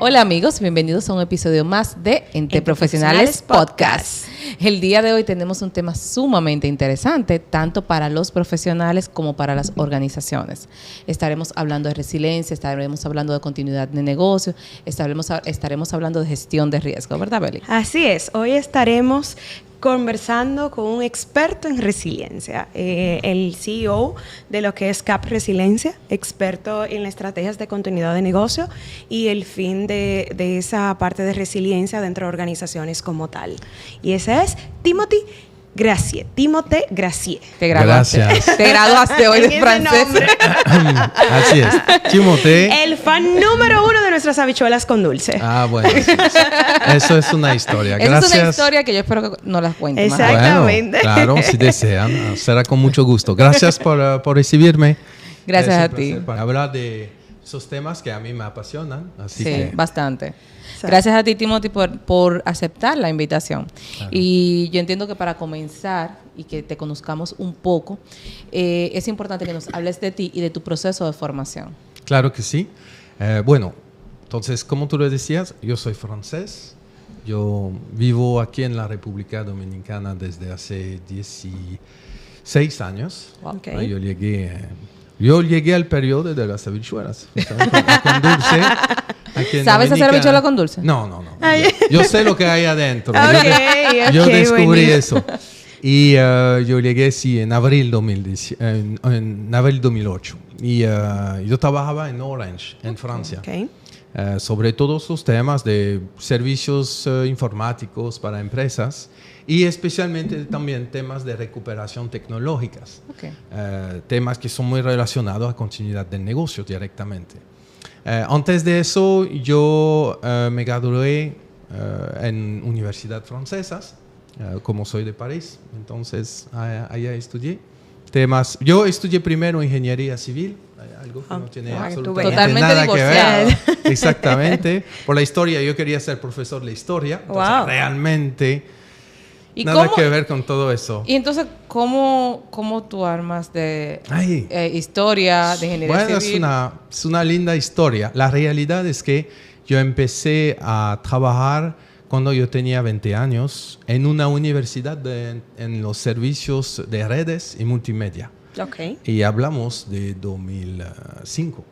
Hola amigos, bienvenidos a un episodio más de Entre Profesionales Podcast. El día de hoy tenemos un tema sumamente interesante, tanto para los profesionales como para las organizaciones. Estaremos hablando de resiliencia, estaremos hablando de continuidad de negocio, estaremos hablando de gestión de riesgo, ¿verdad, Beli? Así es, hoy estaremos conversando con un experto en resiliencia, el CEO de lo que es CAP Resiliencia, experto en las estrategias de continuidad de negocio y el fin de esa parte de resiliencia dentro de organizaciones como tal. Y ese es Timothée Gracié. Timothée Gracié. Te graduaste. Gracias. Te graduaste hoy de francés. Así es. Timothée. El fan número 1 de nuestras habichuelas con dulce. Ah, bueno. Eso es una historia. Esa Gracias. es una historia que yo espero que no las cuente. Exactamente. Bueno, claro, si desean. Será con mucho gusto. Gracias por recibirme. Gracias Es un a ti. placer para hablar de esos temas que a mí me apasionan. Así Sí, que bastante. Gracias a ti, Timothée, por aceptar la invitación. Claro. Y yo entiendo que para comenzar y que te conozcamos un poco, es importante que nos hables de ti y de tu proceso de formación. Claro que sí. Bueno, entonces, como tú lo decías, yo soy francés. Yo vivo aquí en la República Dominicana desde hace 16 años. Okay. Yo llegué al periodo de las habichuelas. Con dulce. ¿Sabes hacer habichuela con dulce? No. Yo sé lo que hay adentro. Yo descubrí eso. Y yo llegué, sí, en abril 2008. Y yo trabajaba en Orange, en Francia. Okay. Sobre todos los temas de servicios informáticos para empresas y especialmente también temas de recuperación tecnológicas. Okay. Temas que son muy relacionados a continuidad del negocio directamente. Antes de eso, yo me gradué en universidades francesas, como soy de París, entonces allá estudié temas. Yo estudié primero ingeniería civil, algo que no tiene absolutamente nada que ver. Exactamente. Por la historia, yo quería ser profesor de historia, entonces realmente nada que ver con todo eso. Y entonces, ¿cómo tú armas de historia, de ingeniería civil? Bueno, es una linda historia. La realidad es que yo empecé a trabajar cuando yo tenía 20 años en una universidad en los servicios de redes y multimedia. Okay. Y hablamos de 2005.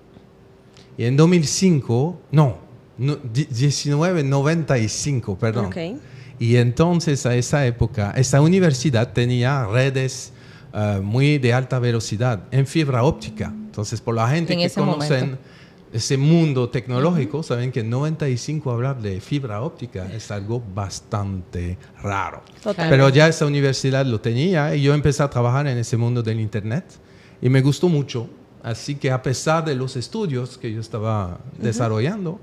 Y en 1995, perdón. Okay. Y entonces a esa época, esa universidad tenía redes muy de alta velocidad en fibra óptica. Entonces, por la gente que conocen ese mundo tecnológico, saben que en 95 hablar de fibra óptica es algo bastante raro. Total. Pero ya esa universidad lo tenía y yo empecé a trabajar en ese mundo del Internet y me gustó mucho. Así que a pesar de los estudios que yo estaba desarrollando,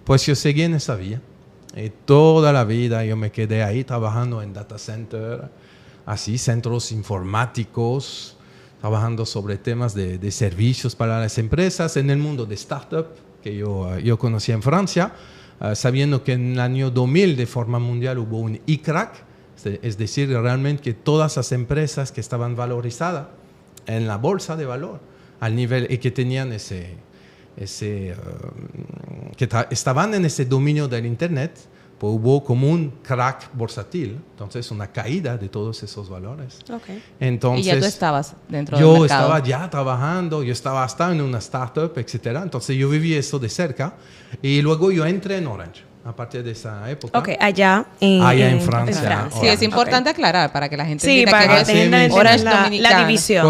pues yo seguí en esa vía. Y toda la vida yo me quedé ahí trabajando en data center, así, centros informáticos, trabajando sobre temas de servicios para las empresas en el mundo de startup que yo conocí en Francia, sabiendo que en el año 2000 de forma mundial hubo un ICRAC, es decir, realmente que todas las empresas que estaban valorizadas en la bolsa de valor al nivel y que tenían que estaban en ese dominio del Internet, pues hubo como un crack bursátil, entonces una caída de todos esos valores. Okay. Entonces, ¿y ya tú estabas dentro del mercado? Yo estaba ya trabajando, yo estaba hasta en una startup, etcétera. Entonces yo viví eso de cerca y luego yo entré en Orange a partir de esa época. Okay, allá en Francia. Sí, es importante aclarar para que la gente entienda que Orange la división.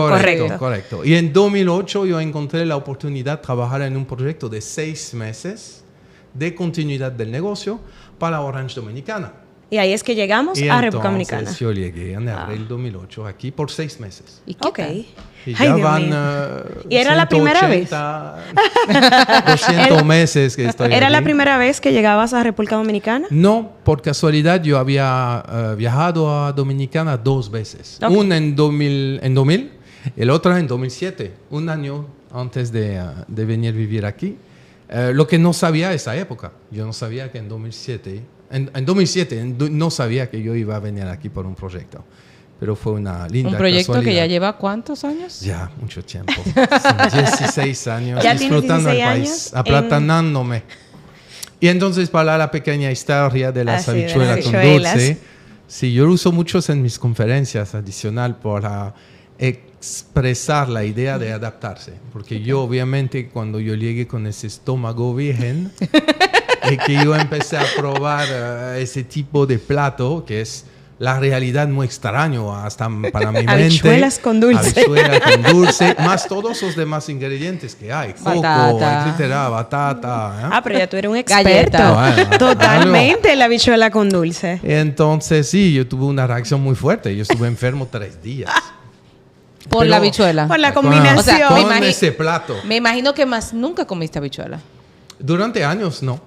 Correcto. Y en 2008 yo encontré la oportunidad de trabajar en un proyecto de 6 meses de continuidad del negocio para Orange Dominicana. Y ahí es que llegamos a República Dominicana. Yo llegué en abril 2008 aquí por 6 meses. ¿Y qué tal? Y ya van ¿Y era la primera vez? 200 meses que estoy ¿Era aquí. la primera vez que llegabas a República Dominicana? No, por casualidad yo había viajado a Dominicana 2 veces. Okay. Una en 2000, el otro en 2007, un año antes de venir a vivir aquí. Lo que no sabía esa época, yo no sabía que en 2007 no sabía que yo iba a venir aquí por un proyecto, pero fue una linda casualidad. ¿Un proyecto que ya lleva cuántos años? Ya, mucho tiempo. Son 16 años ¿Ya disfrutando el tienes 16 país, aplatanándome. Y entonces, para la pequeña historia de las habichuelas con dulce, sí, yo lo uso mucho en mis conferencias adicional para expresar la idea de adaptarse. Porque yo, obviamente, cuando yo llegué con ese estómago virgen, que yo empecé a probar ese tipo de plato, que es la realidad muy extraño hasta para mi mente. Habichuelas con dulce. Habichuelas con dulce, más todos los demás ingredientes que hay. Coco, etcétera, batata. Pero ya tú eres un experto. Totalmente la habichuela con dulce. Entonces, sí, yo tuve una reacción muy fuerte. Yo estuve enfermo 3 días. Por la habichuela. Por la combinación. O sea, con ese plato. Me imagino que más nunca comiste habichuela. Durante años, no.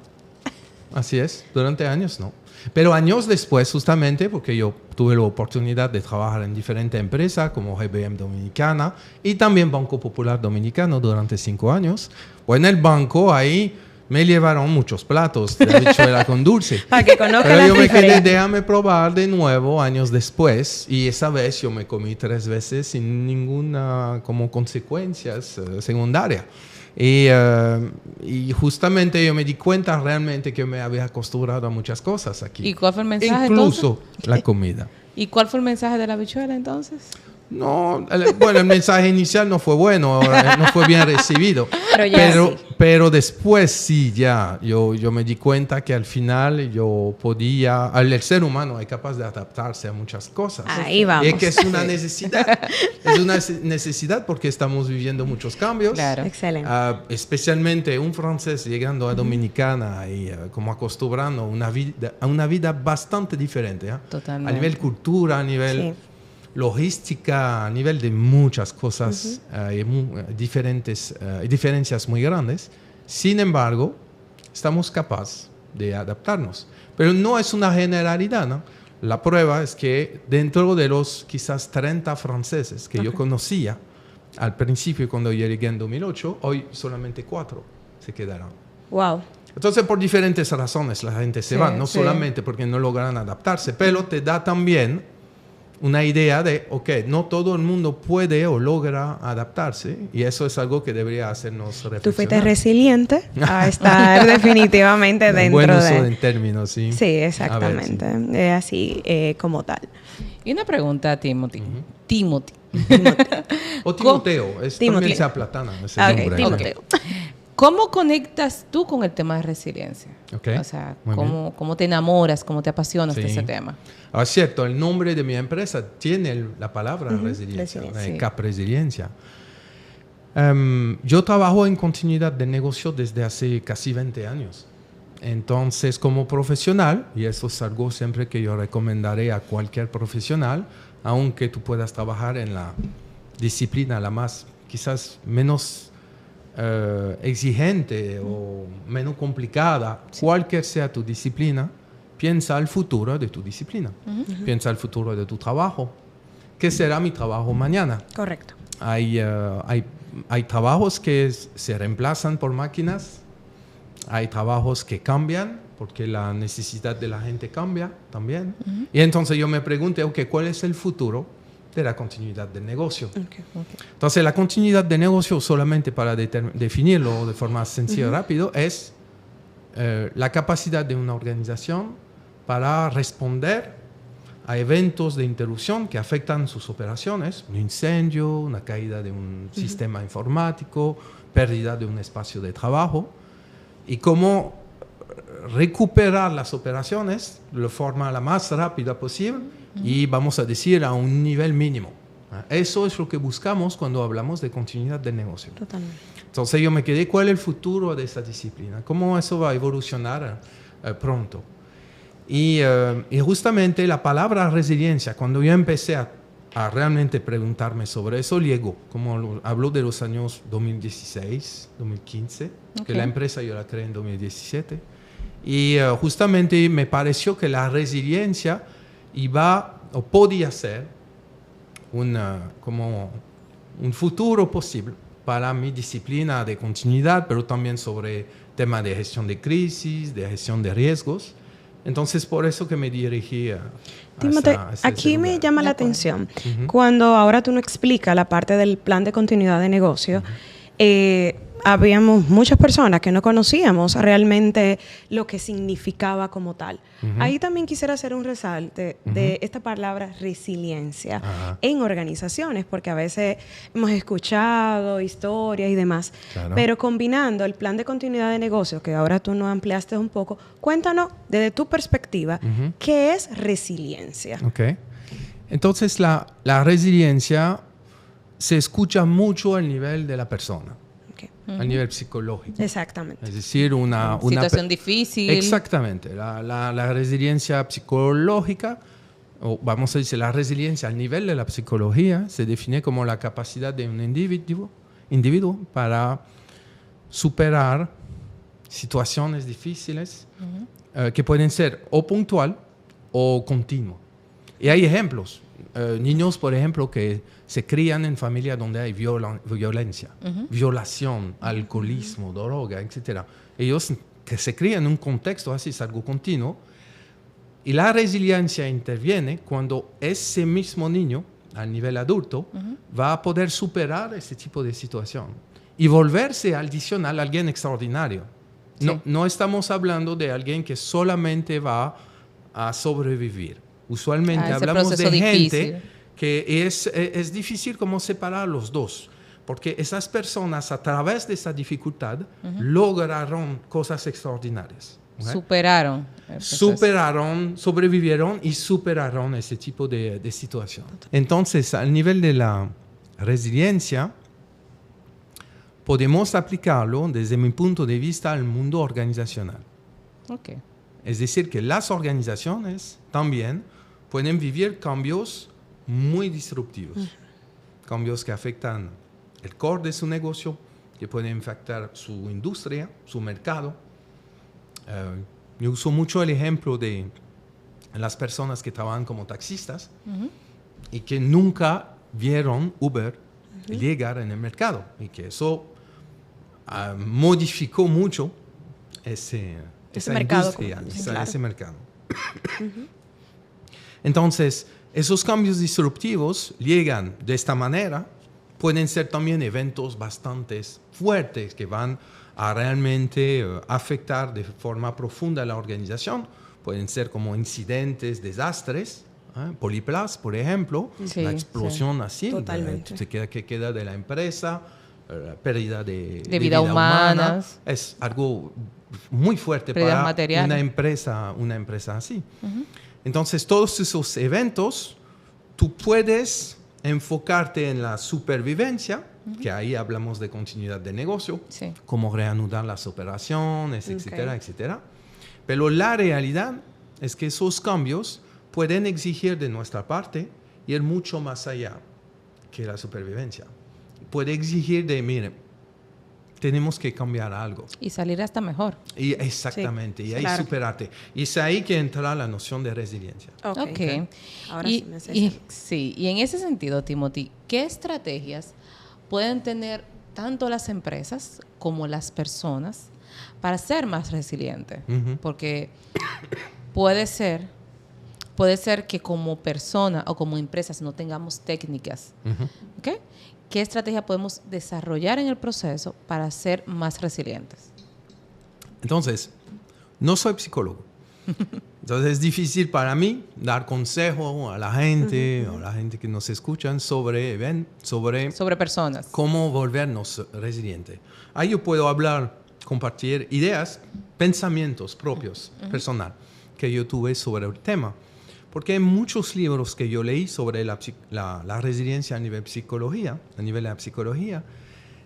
Así es, durante años, no. Pero años después, justamente, porque yo tuve la oportunidad de trabajar en diferentes empresas como GBM Dominicana y también Banco Popular Dominicano durante 5 años. Pues en el banco ahí me llevaron muchos platos de habichuela con dulce. Para que conozcan. Pero yo me quedé, déjame probar de nuevo años después. Y esa vez yo me comí 3 veces sin ninguna como consecuencias secundarias. Y justamente yo me di cuenta realmente que me había acostumbrado a muchas cosas aquí. ¿Y cuál fue el mensaje incluso entonces? La comida. ¿Y cuál fue el mensaje de la habichuela entonces? No, bueno, el mensaje inicial no fue bueno, no fue bien recibido. Pero después sí, ya, yo me di cuenta que al final yo podía, el ser humano es capaz de adaptarse a muchas cosas. Ahí vamos. Y es que es una necesidad, es una necesidad porque estamos viviendo muchos cambios. Claro. Excelente. Especialmente un francés llegando a Dominicana y como acostumbrando a una vida bastante diferente. Totalmente. A nivel cultura, a nivel... logística, a nivel de muchas cosas, diferencias muy grandes. Sin embargo, estamos capaces de adaptarnos. Pero no es una generalidad, ¿no? La prueba es que dentro de los quizás 30 franceses que yo conocía al principio cuando yo llegué en 2008, hoy solamente 4 se quedaron. Wow. Entonces, por diferentes razones la gente se va, no solamente porque no logran adaptarse, pero te da también una idea de, no todo el mundo puede o logra adaptarse, y eso es algo que debería hacernos reflexionar. Tú fuiste resiliente a estar definitivamente dentro buen uso de términos, sí. Sí, exactamente. Así como tal. Y una pregunta a Timothy. Timothy. O Timoteo, también se aplatana ese nombre. Timoteo. ¿Cómo conectas tú con el tema de resiliencia? O sea, ¿cómo te enamoras, cómo te apasionas de ese tema? Es cierto, el nombre de mi empresa tiene la palabra resiliencia, CAP Resiliencia. Yo trabajo en continuidad de negocio desde hace casi 20 años. Entonces, como profesional, y eso es algo siempre que yo recomendaré a cualquier profesional, aunque tú puedas trabajar en la disciplina la más, quizás menos exigente o menos complicada, cualquier sea tu disciplina, piensa al futuro de tu disciplina. Piensa al futuro de tu trabajo. ¿Qué será mi trabajo mañana? Correcto. Hay trabajos que se reemplazan por máquinas. Hay trabajos que cambian porque la necesidad de la gente cambia también. Y entonces yo me pregunté, ¿cuál es el futuro de la continuidad del negocio? Entonces, la continuidad de negocio, solamente para definirlo de forma sencilla y rápido, es la capacidad de una organización para responder a eventos de interrupción que afectan sus operaciones, un incendio, una caída de un sistema informático, pérdida de un espacio de trabajo, y cómo recuperar las operaciones de la forma la más rápida posible y, vamos a decir, a un nivel mínimo. Eso es lo que buscamos cuando hablamos de continuidad de negocio. Totalmente. Entonces yo me quedé, ¿cuál es el futuro de esta disciplina? ¿Cómo eso va a evolucionar pronto? Y justamente la palabra resiliencia, cuando yo empecé a realmente preguntarme sobre eso, llegó, como hablo de los años 2016, 2015, que la empresa yo la creé en 2017, y justamente me pareció que la resiliencia iba o podía ser como un futuro posible para mi disciplina de continuidad, pero también sobre temas de gestión de crisis, de gestión de riesgos. Entonces, por eso que me dirigí a Timothy, aquí me llama la atención cuando ahora tú nos explicas la parte del plan de continuidad de negocio. habíamos muchas personas que no conocíamos realmente lo que significaba como tal. Ahí también quisiera hacer un resalte de esta palabra resiliencia en organizaciones, porque a veces hemos escuchado historias y demás, pero combinando el plan de continuidad de negocio, que ahora tú nos ampliaste un poco, cuéntanos desde tu perspectiva, ¿qué es resiliencia? Okay. Entonces, la resiliencia se escucha mucho al nivel de la persona. A nivel psicológico. Exactamente. Es decir, una situación difícil. Exactamente. La resiliencia psicológica, o vamos a decir, la resiliencia al nivel de la psicología, se define como la capacidad de un individuo para superar situaciones difíciles que pueden ser o puntual o continuo. Y hay ejemplos. Niños, por ejemplo, que se crían en familias donde hay violencia, violación, alcoholismo, droga, etc. Ellos que se crían en un contexto así, es algo continuo. Y la resiliencia interviene cuando ese mismo niño, a nivel adulto, va a poder superar ese tipo de situación y volverse adicional a alguien extraordinario. Sí. No estamos hablando de alguien que solamente va a sobrevivir. Usualmente hablamos de gente que es difícil como separar los dos, porque esas personas a través de esa dificultad lograron cosas extraordinarias. Superaron, sobrevivieron y superaron ese tipo de situación. Entonces, al nivel de la resiliencia, podemos aplicarlo desde mi punto de vista al mundo organizacional. Okay. Es decir, que las organizaciones también pueden vivir cambios muy disruptivos, cambios que afectan el core de su negocio, que pueden afectar su industria, su mercado. Yo uso mucho el ejemplo de las personas que trabajan como taxistas y que nunca vieron Uber llegar en el mercado y que eso modificó mucho esa industria, ese mercado. Entonces, esos cambios disruptivos llegan de esta manera, pueden ser también eventos bastante fuertes que van a realmente afectar de forma profunda a la organización. Pueden ser como incidentes, desastres, Poliplas, por ejemplo, una explosión así, que queda de la empresa, pérdida de vida humana. Es algo muy fuerte para una empresa así. Entonces, todos esos eventos, tú puedes enfocarte en la supervivencia, que ahí hablamos de continuidad de negocio, cómo reanudar las operaciones, etcétera, etcétera. Pero la realidad es que esos cambios pueden exigir de nuestra parte ir mucho más allá que la supervivencia. Puede exigir de, miren, tenemos que cambiar algo. Y salir hasta mejor. Exactamente, y ahí superarte. Y es ahí que entra la noción de resiliencia. Okay. Ahora sí me sé. Y en ese sentido, Timothy, ¿qué estrategias pueden tener tanto las empresas como las personas para ser más resilientes? Porque puede ser que como persona o como empresas no tengamos técnicas, ¿ok? ¿Qué estrategia podemos desarrollar en el proceso para ser más resilientes? Entonces, no soy psicólogo. Entonces, es difícil para mí dar consejo a la gente, o a la gente que nos escuchan sobre personas. Cómo volvernos resilientes. Ahí yo puedo compartir ideas, pensamientos propios, personal, que yo tuve sobre el tema. Porque hay muchos libros que yo leí sobre la resiliencia a nivel de la psicología,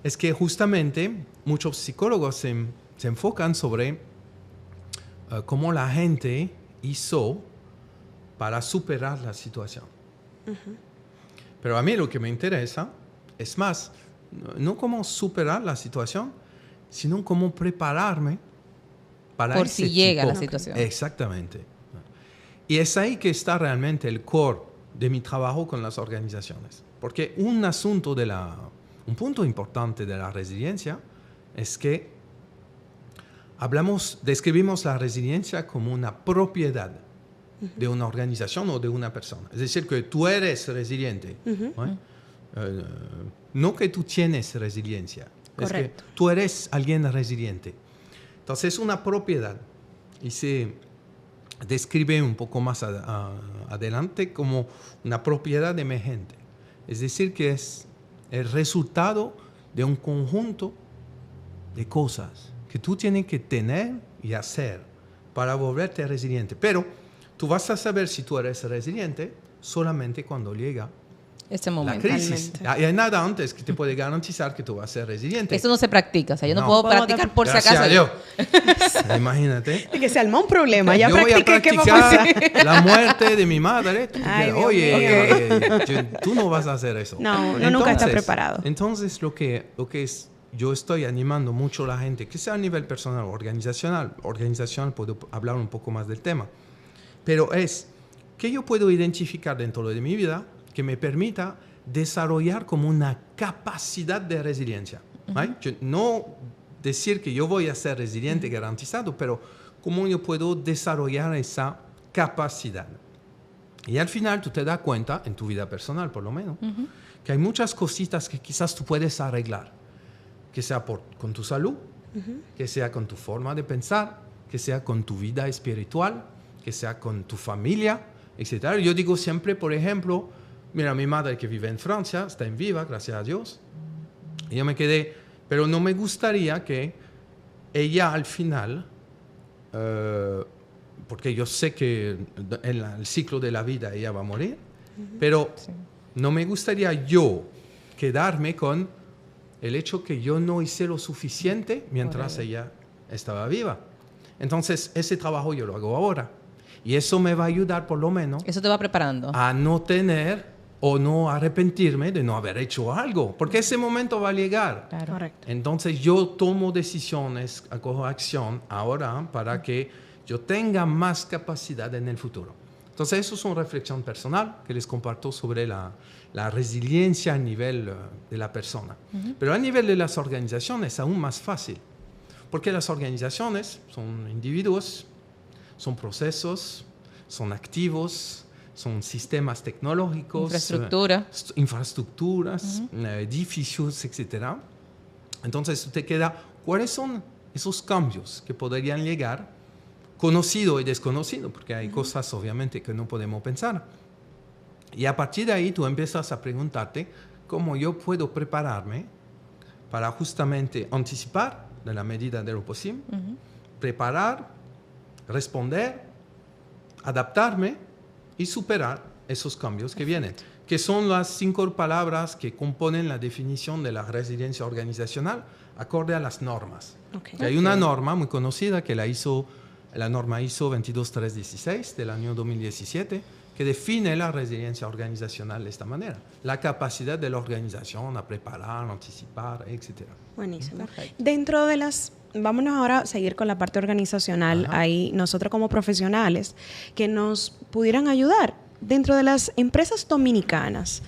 es que justamente muchos psicólogos se enfocan sobre cómo la gente hizo para superar la situación. Pero a mí lo que me interesa es más, no cómo superar la situación, sino cómo prepararme para por si llega la situación. Exactamente. Y es ahí que está realmente el core de mi trabajo con las organizaciones. Porque un punto importante de la resiliencia es que describimos la resiliencia como una propiedad de una organización o de una persona. Es decir, que tú eres resiliente. No que tú tienes resiliencia. Correcto. Es que tú eres alguien resiliente. Entonces es una propiedad y se describe un poco más adelante como una propiedad emergente. Es decir, que es el resultado de un conjunto de cosas que tú tienes que tener y hacer para volverte resiliente. Pero tú vas a saber si tú eres resiliente solamente cuando llega Este momento. la crisis. Hay nada antes que te puede garantizar que tú vas a ser resiliente. Eso no se practica. O sea, yo no, No. puedo practicar por si Gracias acaso. a Dios. Imagínate. Y que se armó un problema. Ya Yo voy a practiqué, ¿qué vamos a hacer? practicar la muerte de mi madre. Tú Ay, dirás, Dios oye, tú no vas a hacer eso. No, uno nunca está preparado. Entonces, lo que es, yo estoy animando mucho a la gente, que sea a nivel personal o organizacional. Organizacional, puedo hablar un poco más del tema. Pero es que yo puedo identificar dentro de mi vida que me permita desarrollar como una capacidad de resiliencia. ¿Right? Yo no decir que yo voy a ser resiliente garantizado, pero cómo yo puedo desarrollar esa capacidad. Y al final tú te das cuenta, en tu vida personal por lo menos, que hay muchas cositas que quizás tú puedes arreglar, que sea con tu salud, que sea con tu forma de pensar, que sea con tu vida espiritual, que sea con tu familia, etc. Yo digo siempre, por ejemplo, mira, mi madre que vive en Francia, está en viva, gracias a Dios. Y yo me quedé, pero no me gustaría que ella al final, porque yo sé que en el ciclo de la vida ella va a morir, pero no me gustaría yo quedarme con el hecho que yo no hice lo suficiente mientras ella estaba viva. Entonces, ese trabajo yo lo hago ahora. Y eso me va a ayudar por lo menos Eso te va preparando. a no tener o no arrepentirme de no haber hecho algo, porque ese momento va a llegar. Claro. Correcto. Entonces yo tomo decisiones, hago acción ahora para que yo tenga más capacidad en el futuro. Entonces eso es una reflexión personal que les comparto sobre la resiliencia a nivel de la persona. Pero a nivel de las organizaciones es aún más fácil, porque las organizaciones son individuos, son procesos, son activos, son sistemas tecnológicos, infraestructuras, edificios, etc. Entonces te queda, ¿cuáles son esos cambios que podrían llegar, conocido y desconocido? Porque hay cosas obviamente que no podemos pensar. Y a partir de ahí tú empiezas a preguntarte cómo yo puedo prepararme para justamente anticipar de la medida de lo posible, preparar, responder, adaptarme y superar esos cambios que vienen, que son las 5 palabras que componen la definición de la resiliencia organizacional acorde a las normas. Que hay una norma muy conocida que la norma ISO 22316 del año 2017, que define la resiliencia organizacional de esta manera: la capacidad de la organización a preparar, anticipar, etc. Buenísimo. Perfecto. Dentro de las... Vámonos ahora a seguir con la parte organizacional. Ahí nosotros como profesionales que nos pudieran ayudar dentro de las empresas dominicanas.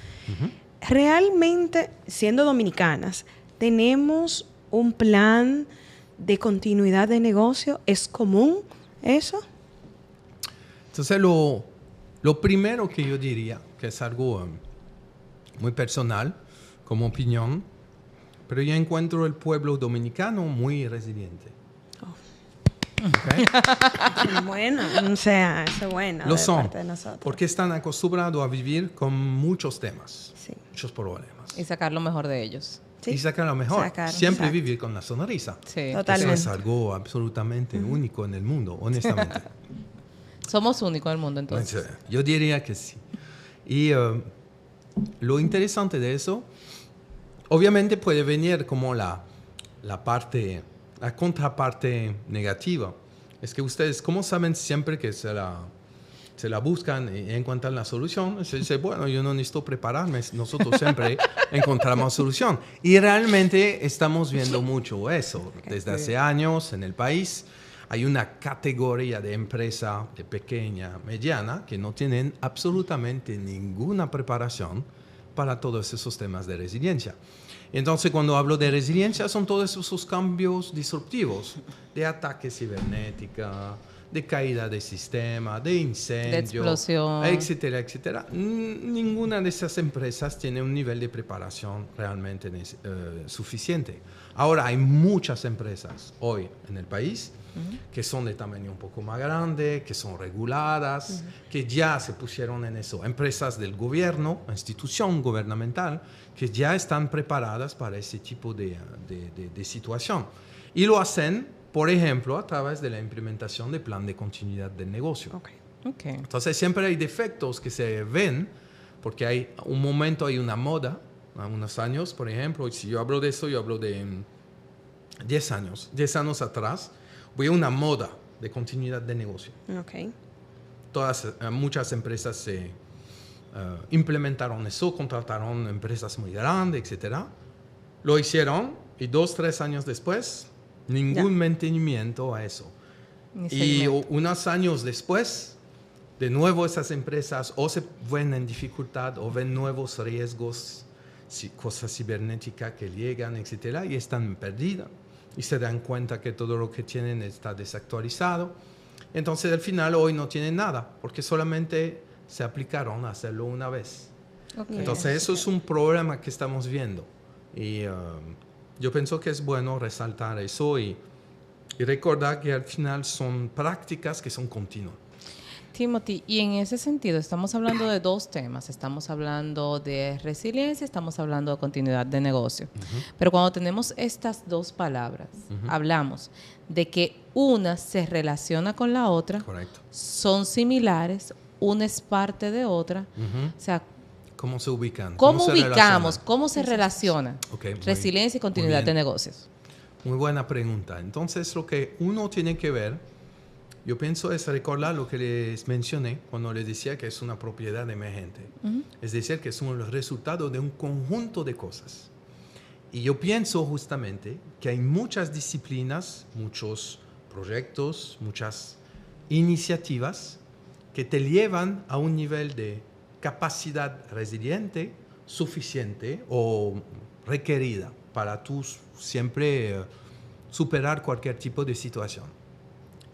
Realmente, siendo dominicanas, ¿tenemos un plan de continuidad de negocio? ¿Es común eso? Entonces lo primero que yo diría, que es algo muy personal como opinión, pero yo encuentro el pueblo dominicano muy resiliente. ¿Okay? Bueno, o sea, eso es bueno. Lo de son, parte de nosotros. porque están acostumbrados a vivir con muchos temas, Sí. muchos problemas. Y sacar lo mejor de ellos. Sí. Y sacar lo mejor. Sacar, Siempre exacto. vivir con la sonrisa. Sí. Totalmente. Eso es algo absolutamente único en el mundo, honestamente. Somos únicos en el mundo, entonces. Yo diría que sí. Y lo interesante de eso, obviamente puede venir como la contraparte negativa. Es que ustedes, ¿cómo saben siempre que se la buscan y encuentran la solución? Se dice, bueno, yo no necesito prepararme, nosotros siempre encontramos solución. Y realmente estamos viendo mucho eso. Desde hace años en el país hay una categoría de empresa de pequeña, mediana, que no tienen absolutamente ninguna preparación para todos esos temas de resiliencia. Entonces, cuando hablo de resiliencia, son todos esos cambios disruptivos, de ataque cibernética, de caída de sistema, de incendio, de explosión, etcétera, etcétera. Ninguna de esas empresas tiene un nivel de preparación realmente suficiente. Ahora, hay muchas empresas hoy en el país que son de tamaño un poco más grande, que son reguladas, que ya se pusieron en eso. Empresas del gobierno, institución gubernamental, que ya están preparadas para ese tipo de situación. Y lo hacen, por ejemplo, a través de la implementación de plan de continuidad del negocio. Okay. Entonces, siempre hay defectos que se ven, porque hay un momento, hay una moda, a unos años, por ejemplo, y si yo hablo de eso, yo hablo de 10 años. 10 años atrás, hubo una moda de continuidad de negocio. Okay. Muchas empresas se implementaron eso, contrataron empresas muy grandes, etc. Lo hicieron y 2-3 años después, ningún mantenimiento a eso. Y unos años después, de nuevo esas empresas o se ven en dificultad o ven nuevos riesgos, cosas cibernéticas que llegan, etc. Y están perdidas. Y se dan cuenta que todo lo que tienen está desactualizado. Entonces, al final, hoy no tienen nada, porque solamente se aplicaron a hacerlo una vez. Okay. Entonces, eso es un problema que estamos viendo. Y yo pienso que es bueno resaltar eso y recordar que al final son prácticas que son continuas. Timothy, y en ese sentido estamos hablando de dos temas. Estamos hablando de resiliencia, estamos hablando de continuidad de negocio. Pero cuando tenemos estas dos palabras, hablamos de que una se relaciona con la otra. Correcto. Son similares, una es parte de otra. O sea, ¿cómo se ubican? ¿Cómo ubicamos? ¿Cómo se relacionan? Okay, resiliencia y continuidad de negocios. Muy buena pregunta. Entonces, lo que uno tiene que ver, yo pienso, es recordar lo que les mencioné cuando les decía que es una propiedad emergente. Es decir, que es un resultado de un conjunto de cosas. Y yo pienso justamente que hay muchas disciplinas, muchos proyectos, muchas iniciativas que te llevan a un nivel de capacidad resiliente suficiente o requerida para tú siempre superar cualquier tipo de situación.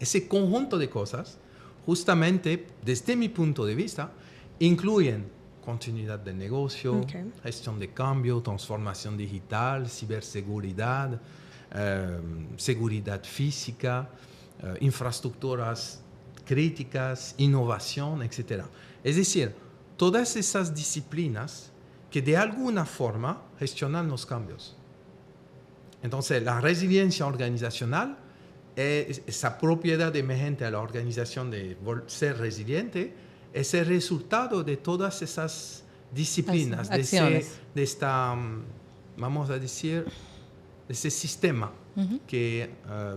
Ese conjunto de cosas, justamente desde mi punto de vista, incluyen continuidad de negocio, gestión de cambio, transformación digital, ciberseguridad, seguridad física, infraestructuras críticas, innovación, etc. Es decir, todas esas disciplinas que de alguna forma gestionan los cambios. Entonces, la resiliencia organizacional, esa propiedad emergente a la organización de ser resiliente, es el resultado de todas esas disciplinas, de esta, vamos a decir, de ese sistema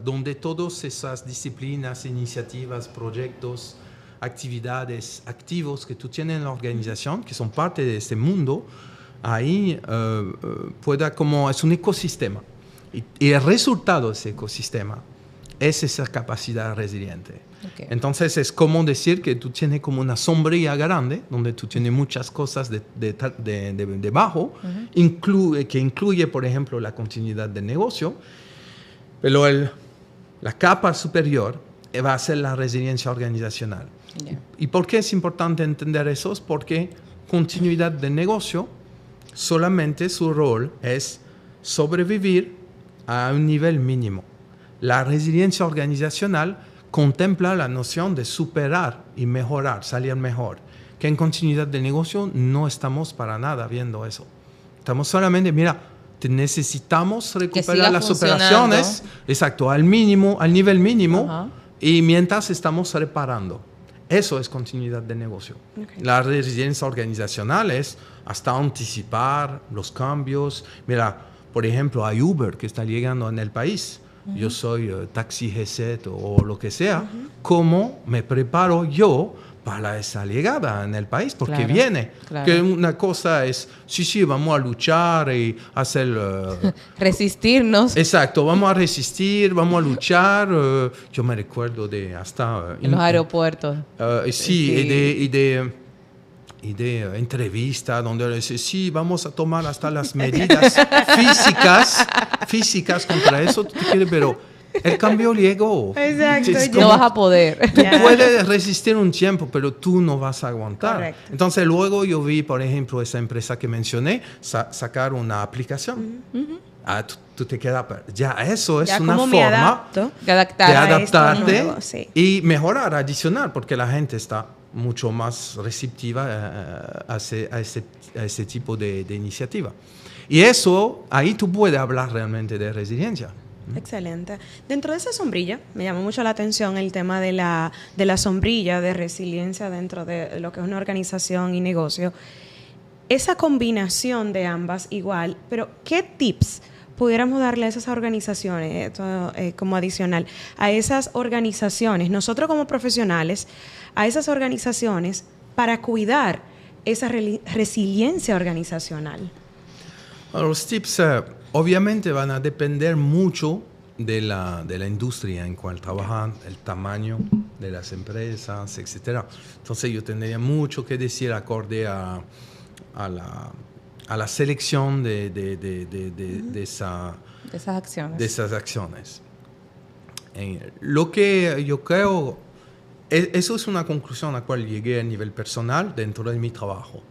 donde todas esas disciplinas, iniciativas, proyectos, actividades, activos que tú tienes en la organización, que son parte de este mundo, ahí es un ecosistema. Y el resultado de ese ecosistema es esa capacidad resiliente. Okay. Entonces es como decir que tú tienes como una sombrilla grande donde tú tienes muchas cosas debajo, que incluye, por ejemplo, la continuidad del negocio, pero la capa superior va a ser la resiliencia organizacional. Yeah. ¿Y por qué es importante entender eso? Es porque continuidad del negocio, solamente su rol es sobrevivir a un nivel mínimo. La resiliencia organizacional contempla la noción de superar y mejorar, salir mejor. Que en continuidad del negocio no estamos para nada viendo eso. Estamos solamente, necesitamos recuperar las operaciones, exacto, al nivel mínimo, y mientras estamos reparando. Eso es continuidad de negocio. Okay. La resiliencia organizacional es hasta anticipar los cambios. Por ejemplo, hay Uber que está llegando en el país. Yo soy taxi GZ o lo que sea. ¿Cómo me preparo yo para esa llegada en el país? Porque viene. Claro. Que una cosa es, sí, vamos a luchar y hacer... resistirnos. Exacto, vamos a resistir, vamos a luchar. Yo me recuerdo de hasta... en los aeropuertos. Sí. Y de entrevista donde le dice, sí, vamos a tomar hasta las medidas físicas contra eso, pero el cambio llegó. Exacto. Es No vas a poder. Tú puedes resistir un tiempo, pero tú no vas a aguantar. Correcto. Entonces luego yo vi, por ejemplo, esa empresa que mencioné, sacar una aplicación. Tú te quedas... Ya eso es Ya una como me forma adapto De adaptar. de a esto adaptarte nuevo, sí. y mejorar, adicional, porque la gente está mucho más receptiva a ese tipo de iniciativa. Y eso, ahí tú puedes hablar realmente de resiliencia. Excelente. Dentro de esa sombrilla, me llamó mucho la atención el tema de la sombrilla de resiliencia dentro de lo que es una organización y negocio. Esa combinación de ambas igual, pero ¿qué tips pudiéramos darle a esas organizaciones, esto, como adicional, a esas organizaciones, nosotros como profesionales, a esas organizaciones para cuidar esa resiliencia organizacional? Los tips obviamente van a depender mucho de la industria en cual trabajan, el tamaño de las empresas, etc. Entonces yo tendría mucho que decir acorde a la selección de esas acciones. Lo que yo creo, eso es una conclusión a la cual llegué a nivel personal dentro de mi trabajo.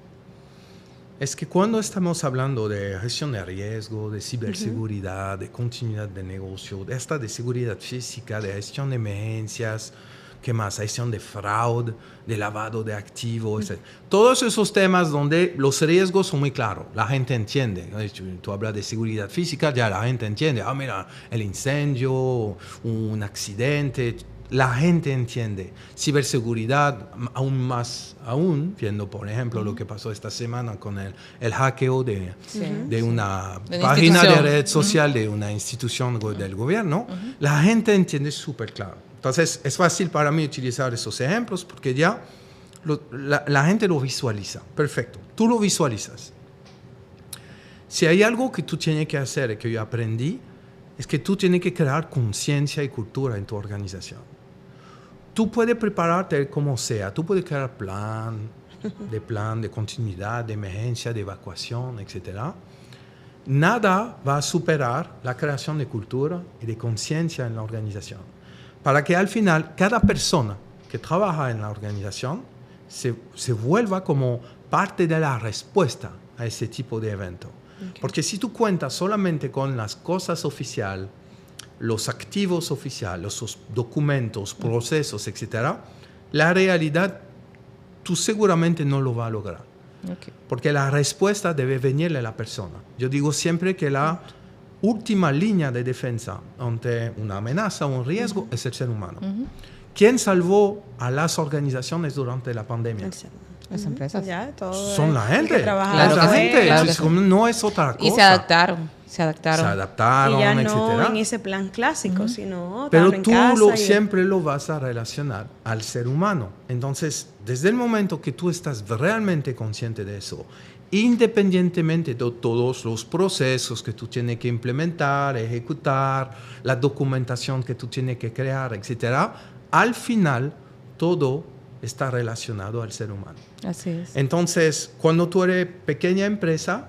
Es que cuando estamos hablando de gestión de riesgo, de ciberseguridad, de continuidad de negocio, de seguridad física, de gestión de emergencias, ¿qué más? Gestión de fraude, de lavado de activos, etc. Todos esos temas donde los riesgos son muy claros, la gente entiende. Tú hablas de seguridad física, ya la gente entiende. Mira, el incendio, un accidente, la gente entiende. Ciberseguridad, aún más, viendo, por ejemplo, lo que pasó esta semana con el hackeo de una página de red social de una institución del gobierno, la gente entiende súper claro. Entonces, es fácil para mí utilizar esos ejemplos porque ya la gente lo visualiza. Perfecto, tú lo visualizas. Si hay algo que tú tienes que hacer y que yo aprendí, es que tú tienes que crear conciencia y cultura en tu organización. Tú puedes prepararte como sea, tú puedes crear plan de continuidad, de emergencia, de evacuación, etc. Nada va a superar la creación de cultura y de conciencia en la organización. Para que al final cada persona que trabaja en la organización se vuelva como parte de la respuesta a ese tipo de evento. Okay. Porque si tú cuentas solamente con las cosas oficiales, los activos oficiales, los documentos, procesos, etc., la realidad tú seguramente no lo vas a lograr. Okay. Porque la respuesta debe venirle a la persona. Yo digo siempre que la última línea de defensa ante una amenaza o un riesgo es el ser humano. ¿Quién salvó a las organizaciones durante la pandemia? Las empresas. Ya, son la gente. Claro. No es otra cosa. Y se adaptaron. Se adaptaron, y ya etc. no en ese plan clásico, sino pero en tú casa siempre lo vas a relacionar al ser humano. Entonces, desde el momento que tú estás realmente consciente de eso, independientemente de todos los procesos que tú tienes que implementar, ejecutar, la documentación que tú tienes que crear, etc., al final todo está relacionado al ser humano. Así es. Entonces, cuando tú eres pequeña empresa,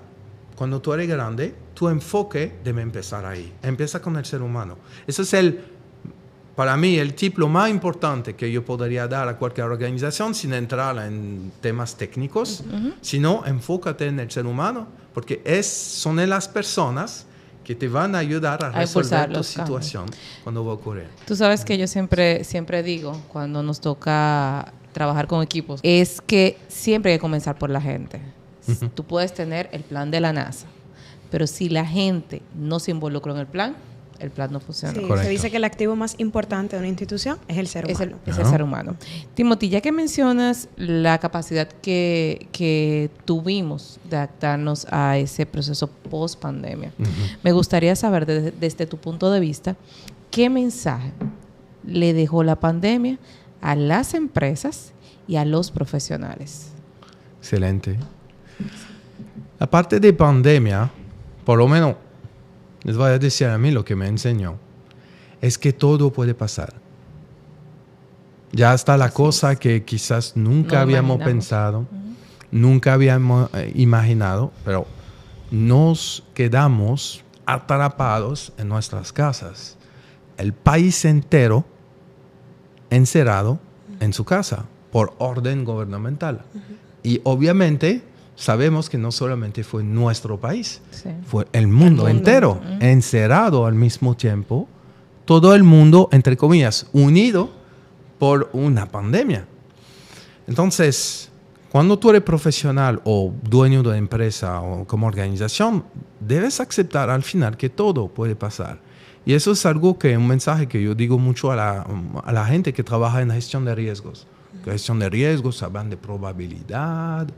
cuando tú eres grande, tu enfoque debe empezar ahí. Empieza con el ser humano. Eso es para mí, el tip lo más importante que yo podría dar a cualquier organización sin entrar en temas técnicos, sino enfócate en el ser humano, porque son las personas que te van a ayudar a resolver tu situación cuando va a ocurrir. Tú sabes que yo siempre digo, cuando nos toca trabajar con equipos, es que siempre hay que comenzar por la gente. Tú puedes tener el plan de la NASA, pero si la gente no se involucra en el plan no funciona. Sí, se dice que el activo más importante de una institución es el ser humano. Es el ser humano. Timothy, ya que mencionas la capacidad que tuvimos de adaptarnos a ese proceso post-pandemia, me gustaría saber desde tu punto de vista, ¿qué mensaje le dejó la pandemia a las empresas y a los profesionales? Excelente. La parte de pandemia, por lo menos, les voy a decir a mí lo que me enseñó, es que todo puede pasar. Ya está la cosa que quizás nunca habíamos pensado, nunca habíamos imaginado, pero nos quedamos atrapados en nuestras casas. el país entero encerrado en su casa por orden gubernamental. Y obviamente sabemos que no solamente fue nuestro país, fue el mundo entero encerrado al mismo tiempo, todo el mundo, entre comillas, unido por una pandemia. Entonces, cuando tú eres profesional o dueño de empresa o como organización, debes aceptar al final que todo puede pasar. Y eso es algo un mensaje que yo digo mucho a la gente que trabaja en gestión de riesgos. Gestión de riesgos, hablan de probabilidad,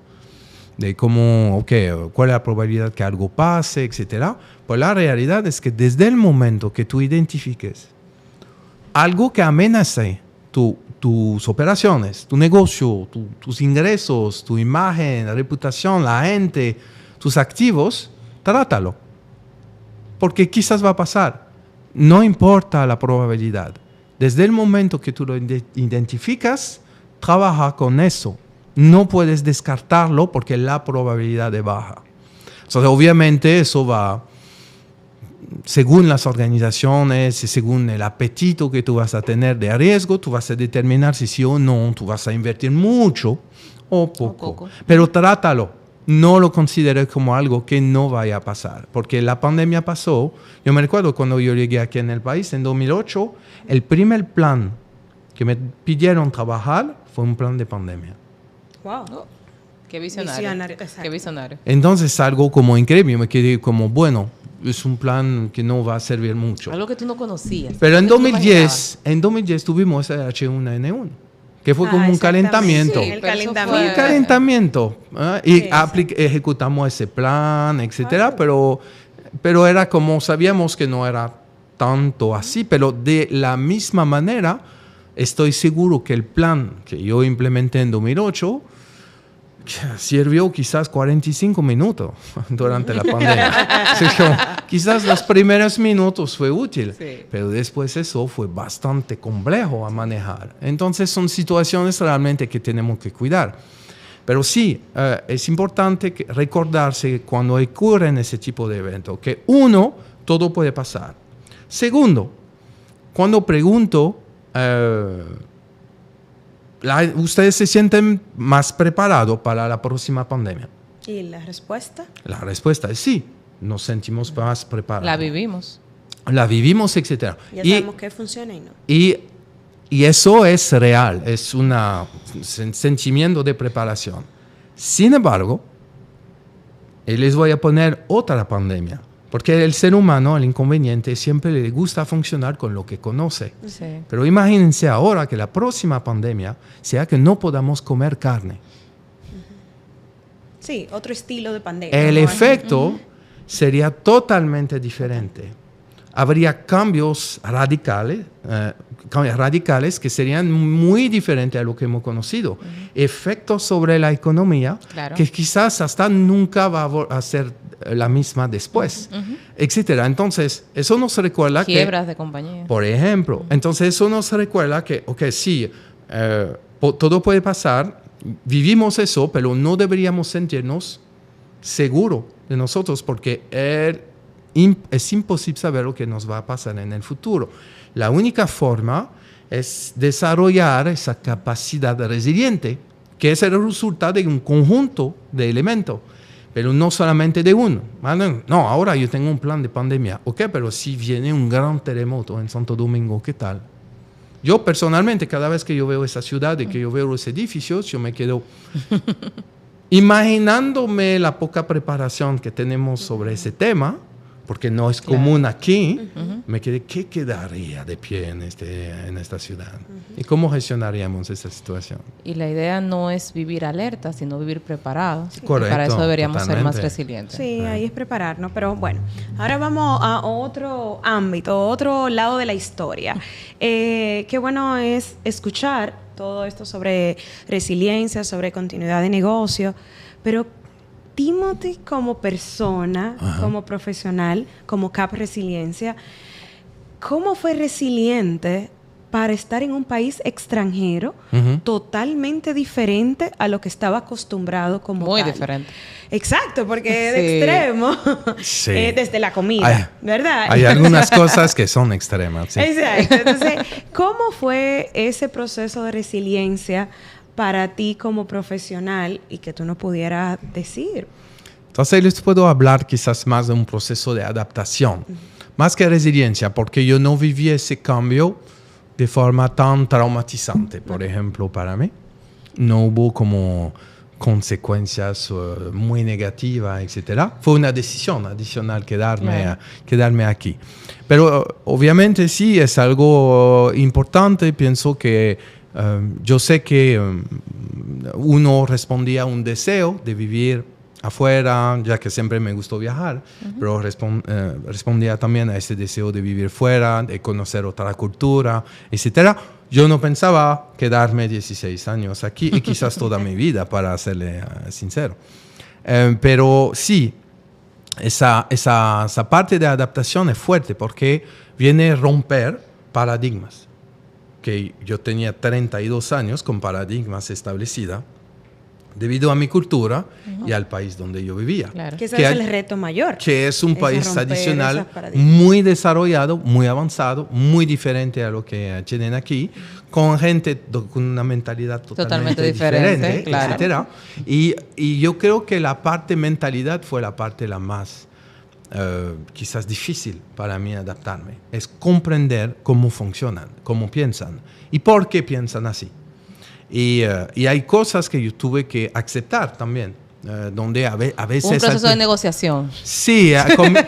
de cómo, cuál es la probabilidad que algo pase, etc. Pues la realidad es que desde el momento que tú identifiques algo que amenace tus operaciones, tu negocio, tus ingresos, tu imagen, la reputación, la gente, tus activos, trátalo. Porque quizás va a pasar. No importa la probabilidad. Desde el momento que tú lo identificas, trabaja con eso. No puedes descartarlo porque la probabilidad es baja. O sea, obviamente eso va, según las organizaciones y según el apetito que tú vas a tener de riesgo, tú vas a determinar si sí o no, tú vas a invertir mucho o poco. Pero trátalo. No lo consideres como algo que no vaya a pasar, porque la pandemia pasó. Yo me recuerdo cuando yo llegué aquí en el país, en 2008, el primer plan que me pidieron trabajar fue un plan de pandemia. ¡Wow! ¡Qué visionario! ¡Qué visionario! Entonces, algo como increíble, me quedé como, bueno, es un plan que no va a servir mucho. Algo que tú no conocías. Pero en 2010 tuvimos el H1N1. Que fue como un calentamiento. Sí, el calentamiento. Un calentamiento. Y ejecutamos ese plan, etcétera, pero era como, sabíamos que no era tanto así, pero de la misma manera, estoy seguro que el plan que yo implementé en 2008 sirvió quizás 45 minutos durante la pandemia. Quizás los primeros minutos fue útil, pero después eso fue bastante complejo a manejar. Entonces son situaciones realmente que tenemos que cuidar. Pero sí, es importante recordarse cuando ocurren ese tipo de eventos, que uno, todo puede pasar. Segundo, cuando pregunto, ¿ustedes se sienten más preparados para la próxima pandemia? ¿Y la respuesta? La respuesta es sí, nos sentimos más preparados. La vivimos, etc. Ya sabemos qué funciona y no. Y eso es real, es un sentimiento de preparación. Sin embargo, les voy a poner otra pandemia. Porque el ser humano, el inconveniente, siempre le gusta funcionar con lo que conoce. Sí. Pero imagínense ahora que la próxima pandemia sea que no podamos comer carne. Sí, otro estilo de pandemia. El efecto sería totalmente diferente. Habría cambios radicales que serían muy diferentes a lo que hemos conocido. Efectos sobre la economía que quizás hasta nunca va a ser la misma después, etcétera. Entonces, eso nos recuerda quiebras de compañía. Por ejemplo, entonces eso nos recuerda que, sí, todo puede pasar, vivimos eso, pero no deberíamos sentirnos seguros de nosotros porque es imposible saber lo que nos va a pasar en el futuro. La única forma es desarrollar esa capacidad resiliente, que es el resultado de un conjunto de elementos, pero no solamente de uno. No, ahora yo tengo un plan de pandemia. Ok, pero si viene un gran terremoto en Santo Domingo, ¿qué tal? Yo personalmente, cada vez que yo veo esa ciudad y que yo veo los edificios, yo me quedo imaginándome la poca preparación que tenemos sobre ese tema, porque no es común aquí, me quedé, ¿qué quedaría de pie en esta ciudad? ¿Y cómo gestionaríamos esa situación? Y la idea no es vivir alerta, sino vivir preparados. Correcto. Para eso deberíamos ser más resilientes. Sí, ahí es prepararnos. Pero bueno, ahora vamos a otro ámbito, otro lado de la historia. Qué bueno es escuchar todo esto sobre resiliencia, sobre continuidad de negocio, pero Timothy como persona, como profesional, como CAP Resiliencia, ¿cómo fue resiliente para estar en un país extranjero totalmente diferente a lo que estaba acostumbrado como Muy tal. diferente. Exacto, porque es de extremo desde la comida, ¿verdad? Hay algunas cosas que son extremas. Sí. Exacto. Entonces, ¿cómo fue ese proceso de resiliencia para ti como profesional y que tú no pudieras decir? Entonces, les puedo hablar quizás más de un proceso de adaptación, más que resiliencia, porque yo no viví ese cambio de forma tan traumatizante, por ejemplo, para mí. No hubo como consecuencias muy negativas, etc. Fue una decisión adicional quedarme aquí. Pero obviamente sí, es algo importante. Pienso que yo sé que uno respondía a un deseo de vivir afuera, ya que siempre me gustó viajar, pero respondía también a ese deseo de vivir fuera, de conocer otra cultura, etc. Yo no pensaba quedarme 16 años aquí y quizás toda mi vida, para serle sincero. Pero sí, esa parte de adaptación es fuerte porque viene a romper paradigmas. Que yo tenía 32 años con paradigmas establecidos debido a mi cultura y al país donde yo vivía. Claro. Que ese es el reto mayor. Que es un país tradicional muy desarrollado, muy avanzado, muy diferente a lo que tienen aquí, con gente con una mentalidad totalmente diferente, claro. etc. Y yo creo que la parte mentalidad fue la parte la más quizás difícil para mí adaptarme. Es comprender cómo funcionan, cómo piensan y por qué piensan así. Y hay cosas que yo tuve que aceptar también, donde a veces... Un proceso de negociación. Sí,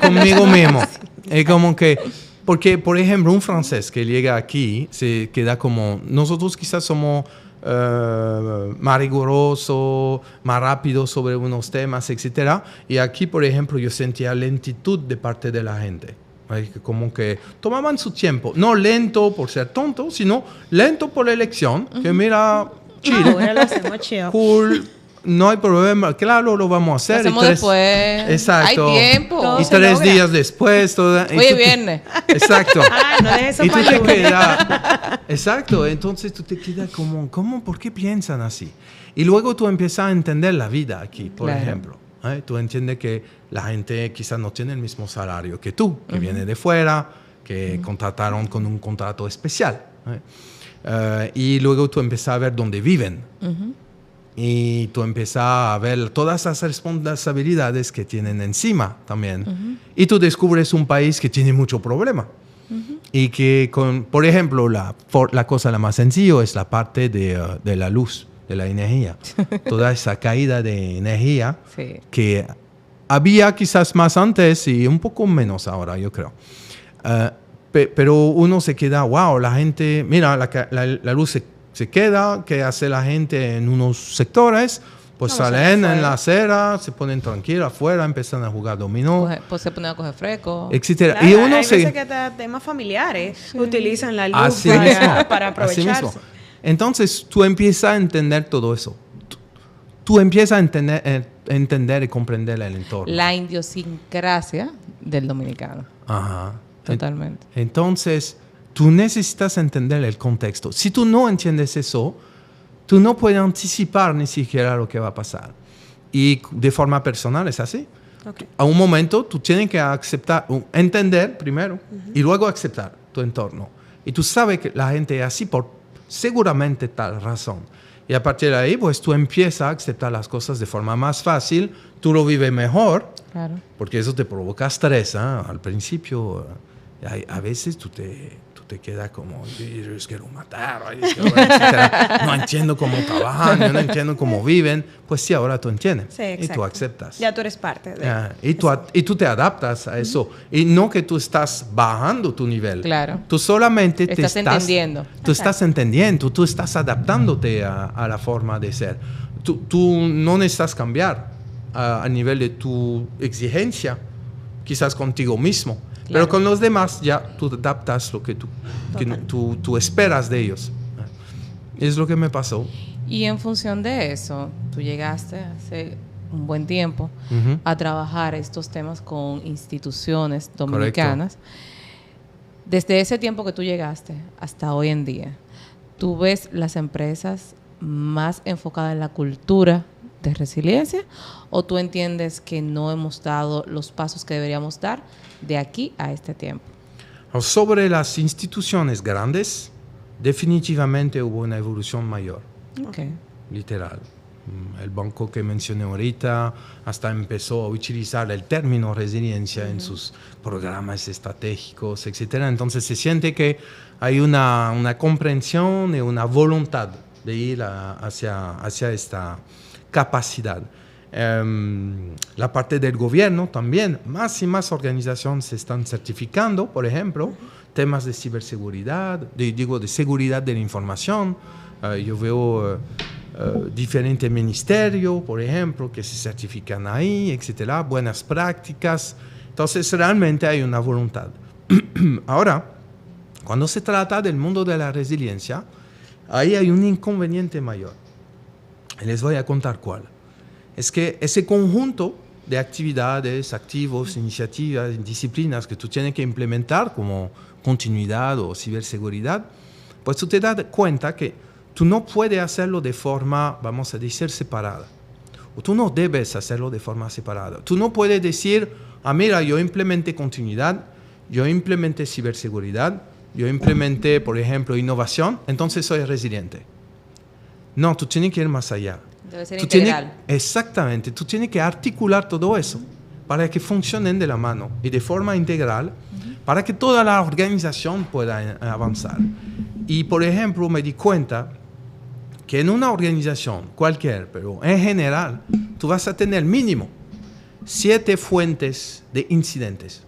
conmigo mismo. Es como que... Porque, por ejemplo, un francés que llega aquí se queda como... Nosotros quizás somos más rigurosos, más rápidos sobre unos temas, etc. Y aquí, por ejemplo, yo sentía lentitud de parte de la gente. Como que tomaban su tiempo, no lento por ser tonto, sino lento por la elección, que mira, Chile, cool, no hay problema, claro, lo vamos a hacer. Lo hacemos después. Exacto. Hay tiempo. Y 3 días después. Hoy es viernes. Exacto. No dejes eso y tú para te quedas. Exacto. Entonces tú te quedas como, ¿cómo? ¿Por qué piensan así? Y luego tú empiezas a entender la vida aquí, por ejemplo. Tú entiendes que la gente quizás no tiene el mismo salario que tú, que viene de fuera, que contrataron con un contrato especial. Y luego tú empiezas a ver dónde viven. Y tú empiezas a ver todas las responsabilidades que tienen encima también. Y tú descubres un país que tiene mucho problema. Y que, por ejemplo, la cosa la más sencilla es la parte de la luz, de la energía. Toda esa caída de energía que había quizás más antes y un poco menos ahora, yo creo. Pero uno se queda, wow, la gente, mira, la luz se queda, ¿qué hace la gente en unos sectores? Pues salen en la acera, se ponen tranquilos afuera, empiezan a jugar dominó. Pues se ponen a coger fresco. Etcétera. Claro, y uno hay veces que hasta temas familiares utilizan la luz para aprovecharse. Mismo. Entonces tú empiezas a entender todo eso. Tú empiezas a entender y comprender el entorno. La idiosincrasia del dominicano. Ajá. Totalmente. Entonces, tú necesitas entender el contexto. Si tú no entiendes eso, tú no puedes anticipar ni siquiera lo que va a pasar. Y de forma personal es así. Okay. A un momento tú tienes que entender primero y luego aceptar tu entorno. Y tú sabes que la gente es así por seguramente tal razón. Y a partir de ahí, pues tú empiezas a aceptar las cosas de forma más fácil, tú lo vives mejor, claro. Porque eso te provoca estrés. Al principio, a veces tú te quedas como, yo los quiero matar, no entiendo cómo trabajan, yo no entiendo cómo viven. Pues sí, ahora tú entiendes y tú aceptas. Ya tú eres parte de y tú te adaptas a eso. Y no que tú estás bajando tu nivel. Claro. Tú solamente estás entendiendo. Tú estás entendiendo, tú estás adaptándote a la forma de ser. Tú no necesitas cambiar a nivel de tu exigencia, quizás contigo mismo. Claro. Pero con los demás ya tú adaptas lo que tú esperas de ellos. Es lo que me pasó. Y en función de eso, tú llegaste hace un buen tiempo a trabajar estos temas con instituciones dominicanas. Correcto. Desde ese tiempo que tú llegaste hasta hoy en día, ¿tú ves las empresas más enfocadas en la cultura de resiliencia o tú entiendes que no hemos dado los pasos que deberíamos dar de aquí a este tiempo? Sobre las instituciones grandes, definitivamente hubo una evolución mayor, Okay. literal. El banco que mencioné ahorita hasta empezó a utilizar el término resiliencia en sus programas estratégicos, etc. Entonces se siente que hay una comprensión y una voluntad de ir hacia esta capacidad. La parte del gobierno también, más y más organizaciones se están certificando, por ejemplo, temas de ciberseguridad, de seguridad de la información. Yo veo diferentes ministerios, por ejemplo, que se certifican ahí, etcétera, buenas prácticas. Entonces, realmente hay una voluntad. Ahora, cuando se trata del mundo de la resiliencia, ahí hay un inconveniente mayor. Les voy a contar cuál. Es que ese conjunto de actividades, activos, iniciativas, disciplinas que tú tienes que implementar como continuidad o ciberseguridad, pues tú te das cuenta que tú no puedes hacerlo de forma, vamos a decir, separada. O tú no debes hacerlo de forma separada. Tú no puedes decir, mira, yo implementé continuidad, yo implementé ciberseguridad, yo implementé, por ejemplo, innovación, entonces soy resiliente. No, tú tienes que ir más allá. Debe ser integral. Exactamente, tú tienes que articular todo eso para que funcionen de la mano y de forma integral, para que toda la organización pueda avanzar. Y, por ejemplo, me di cuenta que en una organización cualquier, pero en general, tú vas a tener mínimo 7 fuentes de incidentes,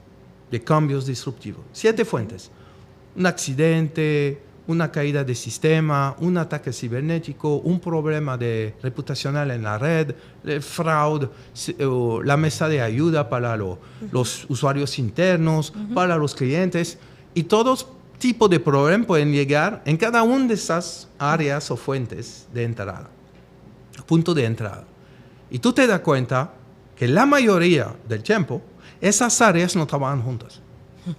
de cambios disruptivos. 7 fuentes. Un accidente, una caída de sistema, un ataque cibernético, un problema reputacional en la red, el fraude, la mesa de ayuda para los usuarios internos, para los clientes, y todos tipos de problemas pueden llegar en cada una de esas áreas o fuentes de entrada, punto de entrada. Y tú te das cuenta que la mayoría del tiempo esas áreas no trabajan juntas.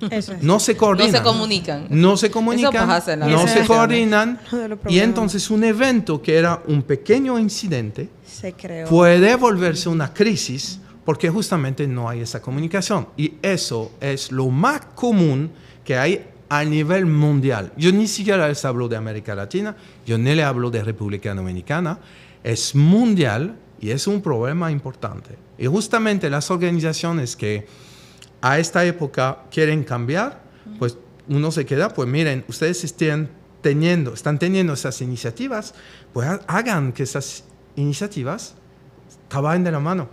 Eso es. No se coordinan. No se comunican. No se comunican, Eso pasa en las no se organizaciones. coordinan. Uno de los Y problemas. entonces un evento que era un pequeño incidente Se creó. puede volverse una crisis porque justamente no hay esa comunicación. Y eso es lo más común que hay a nivel mundial. Yo ni siquiera les hablo de América Latina, yo ni le hablo de República Dominicana. Es mundial y es un problema importante. Y justamente las organizaciones que a esta época quieren cambiar, pues uno se queda, pues miren, ustedes están teniendo esas iniciativas, pues hagan que esas iniciativas trabajen de la mano.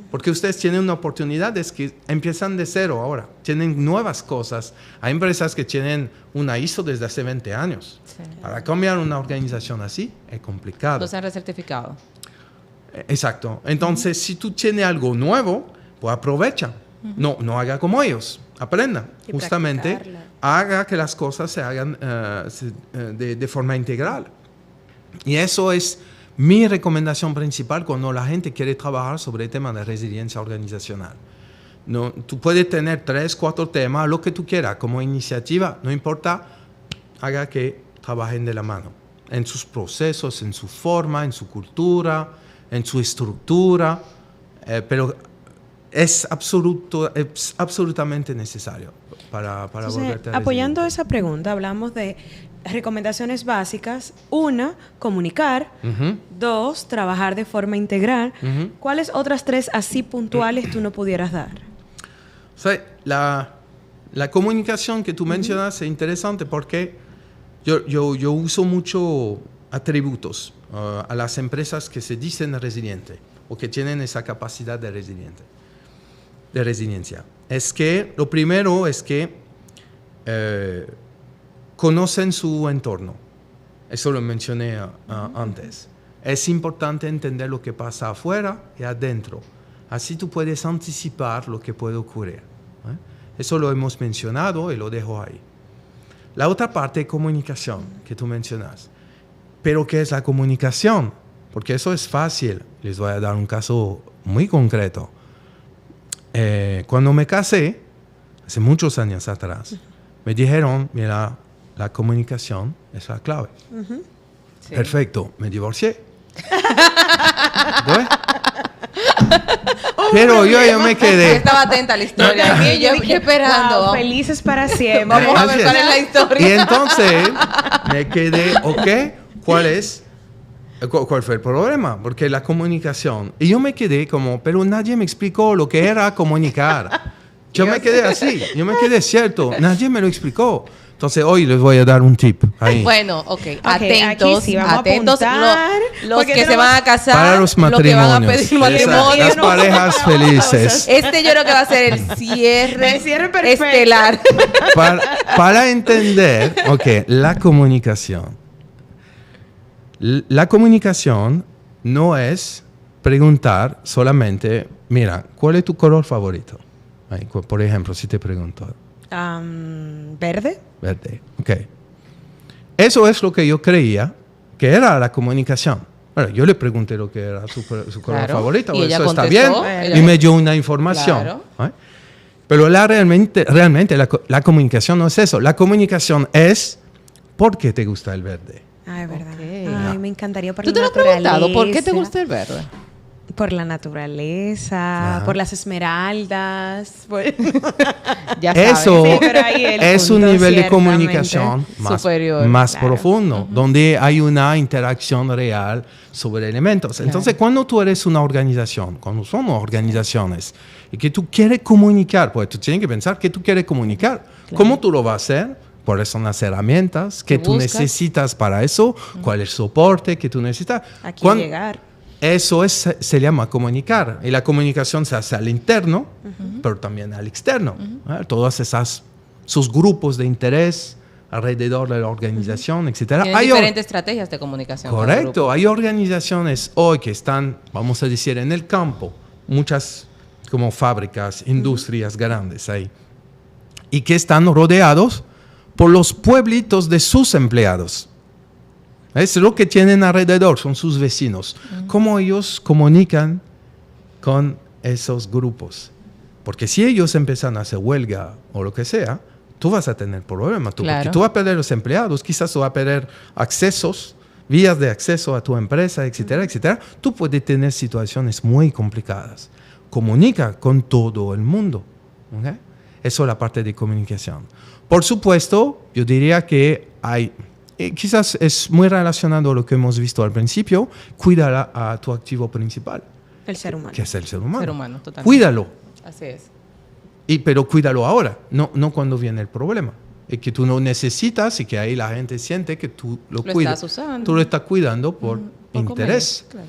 Porque ustedes tienen una oportunidad, es que empiezan de cero ahora, tienen nuevas cosas. Hay empresas que tienen una ISO desde hace 20 años. Sí. Para cambiar una organización así es complicado. Los han recertificado. Exacto. Entonces, si tú tienes algo nuevo, pues aprovecha. No haga como ellos, aprenda. Y Justamente, practicarla. haga que las cosas se hagan de forma integral. Y eso es mi recomendación principal cuando la gente quiere trabajar sobre el tema de resiliencia organizacional. No, tú puedes tener 3, 4 temas, lo que tú quieras, como iniciativa, no importa, haga que trabajen de la mano, en sus procesos, en su forma, en su cultura, en su estructura, pero es absolutamente necesario para Entonces, volverte apoyando resiliente. esa pregunta, hablamos de recomendaciones básicas. 1, comunicar. Ujú. 2, trabajar de forma integral. Ujú. ¿Cuáles otras 3 así puntuales tú no pudieras dar? O sea, la comunicación que tú mencionas es interesante porque yo uso mucho atributos a las empresas que se dicen resilientes o que tienen esa capacidad de resiliencia. Es que lo primero es que conocen su entorno. Eso lo mencioné antes. Es importante entender lo que pasa afuera y adentro. Así tú puedes anticipar lo que puede ocurrir. Eso lo hemos mencionado y lo dejo ahí. La otra parte es comunicación, que tú mencionas. ¿Pero qué es la comunicación? Porque eso es fácil. Les voy a dar un caso muy concreto. Cuando me casé, hace muchos años atrás, me dijeron, mira, la comunicación es la clave. Sí. Perfecto, me divorcié. ¿Ves? Pero yo me quedé. Estaba atenta a la historia. Y yo dije, esperando. wow, felices para siempre. Vamos a ver cuál es la historia. Y entonces me quedé, ¿cuál fue el problema? Porque la comunicación. Y yo me quedé como, pero nadie me explicó lo que era comunicar. Yo me quedé así, cierto, nadie me lo explicó. Entonces hoy les voy a dar un tip ahí. Bueno, atentos, sí, vamos a atentos apuntar, los que se van a casar, para los los que van a matrimonios, pedir matrimonio. las parejas felices. Yo creo que va a ser el cierre, El cierre perfecto. estelar. Para entender, la comunicación. La comunicación no es preguntar solamente, mira, ¿cuál es tu color favorito? Ahí, por ejemplo, si te pregunto. ¿Verde? Verde, ok. Eso es lo que yo creía que era la comunicación. Bueno, yo le pregunté lo que era su color favorito, y ella eso está contestó, bien, y me dio una información. Claro. Pero realmente la comunicación no es eso. La comunicación es ¿por qué te gusta el verde? Ah, es verdad. Okay. Ay, me encantaría por ¿Tú la te lo has naturaleza. preguntado? ¿Por qué te gusta el verde? Por la naturaleza, por las esmeraldas. Ya sabes. Eso Sí, pero ahí el es un punto, nivel de ciertamente, comunicación superior, más claro. profundo, donde hay una interacción real sobre elementos. Claro. Entonces, cuando tú eres una organización, cuando somos organizaciones, y que tú quieres comunicar, pues tú tienes que pensar que tú quieres comunicar. Claro. ¿Cómo tú lo vas a hacer? ¿Cuáles son las herramientas que tú buscas? necesitas para eso? ¿Cuál es el soporte que tú necesitas? ¿A quién llegar? Eso se llama comunicar. Y la comunicación se hace al interno, pero también al externo. Todos sus grupos de interés alrededor de la organización, etc. Tienen diferentes estrategias de comunicación. Correcto. Hay organizaciones hoy que están, vamos a decir, en el campo. Muchas como fábricas, industrias grandes ahí. Y que están rodeados por los pueblitos de sus empleados. Es lo que tienen alrededor, son sus vecinos. ¿Cómo ellos comunican con esos grupos? Porque si ellos empiezan a hacer huelga o lo que sea, tú vas a tener problemas. Claro. Porque tú vas a perder los empleados, quizás tú vas a perder accesos, vías de acceso a tu empresa, etcétera, etcétera. Tú puedes tener situaciones muy complicadas. Comunica con todo el mundo. ¿Okay? Eso es la parte de comunicación. Por supuesto, yo diría que hay... quizás es muy relacionado a lo que hemos visto al principio, cuida a tu activo principal. El ser humano. Que es el ser humano. Ser humano, totalmente. Cuídalo. Así es. Pero cuídalo ahora, no cuando viene el problema. Y que tú no necesitas y que ahí la gente siente que tú lo cuidas. Estás usando. Tú lo estás cuidando por interés. Claro.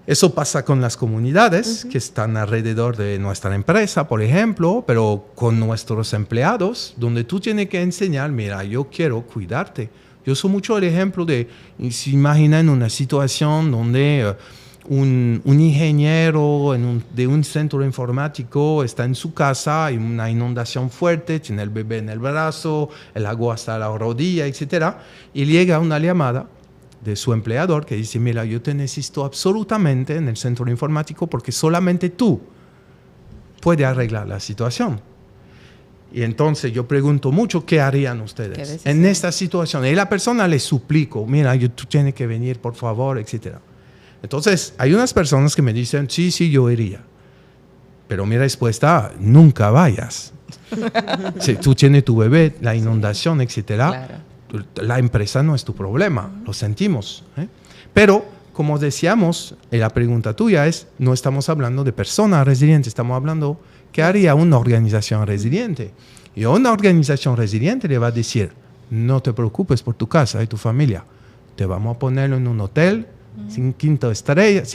Eso pasa con las comunidades que están alrededor de nuestra empresa, por ejemplo, pero con nuestros empleados, donde tú tienes que enseñar, mira, yo quiero cuidarte. Yo uso mucho el ejemplo de, si imaginan una situación donde un ingeniero de un centro informático está en su casa, hay una inundación fuerte, tiene el bebé en el brazo, el agua hasta la rodilla, etc. Y llega una llamada de su empleador que dice, mira, yo te necesito absolutamente en el centro informático porque solamente tú puedes arreglar la situación. Y entonces yo pregunto mucho, ¿qué harían ustedes en esta situación? Y la persona le suplico, mira, tú tienes que venir, por favor, etc. Entonces, hay unas personas que me dicen, sí, yo iría. Pero mi respuesta, nunca vayas. Si tú tienes tu bebé, la inundación, etc., claro. La empresa no es tu problema, lo sentimos. Pero, como decíamos, la pregunta tuya es, no estamos hablando de personas resilientes, estamos hablando, ¿qué haría una organización resiliente? Y una organización resiliente le va a decir, no te preocupes por tu casa y tu familia, te vamos a ponerlo en un hotel, 5 estrellas,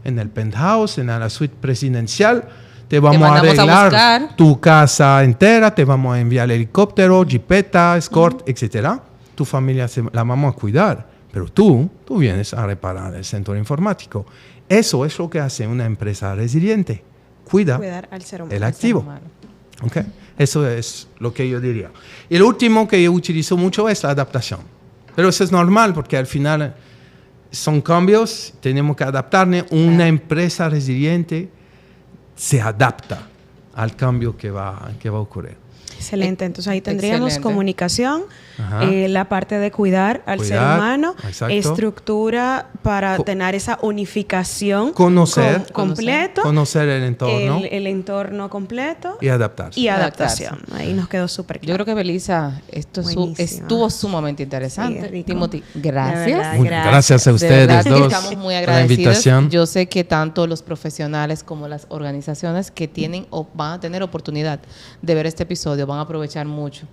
en el penthouse, en la suite presidencial, te vamos a arreglar tu casa entera, te vamos a enviar helicóptero, jipeta, escort, etc. Tu familia la vamos a cuidar, pero tú vienes a reparar el centro informático. Eso es lo que hace una empresa resiliente. Cuidar al ser humano, el activo. Okay. Eso es lo que yo diría. Y lo último que yo utilizo mucho es la adaptación. Pero eso es normal porque al final son cambios, tenemos que adaptarnos. Una empresa resiliente se adapta al cambio que va a ocurrir. Excelente, entonces ahí tendríamos Excelente. comunicación, Ajá. la parte de cuidar al ser humano, exacto. estructura para tener esa unificación, Conocer. completo, Conocer el entorno el entorno completo y adaptarse. y adaptación. Ahí nos quedó súper claro. Yo creo que Belisa, esto Buenísima. estuvo sumamente interesante. Sí, rico. Timothy, De gracias. verdad, Muy gracias a De ustedes verdad que dos estamos muy por la agradecidos. invitación. Yo sé que tanto los profesionales como las organizaciones que tienen o van a tener oportunidad de ver este episodio van a aprovechar mucho,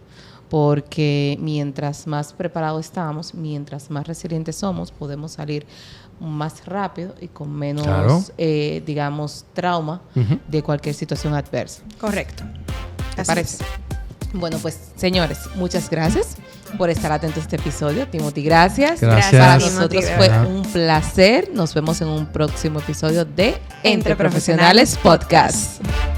porque mientras más preparados estamos, mientras más resilientes somos, podemos salir más rápido y con menos, Claro. digamos, trauma Ujú. de cualquier situación adversa. Correcto. ¿Te Así parece? es. Bueno, pues, señores, muchas gracias por estar atentos a este episodio. Timothy, gracias. Gracias. Para Timothy, nosotros de fue verdad. un placer. Nos vemos en un próximo episodio de Entre Entre Profesionales Profesionales Podcast.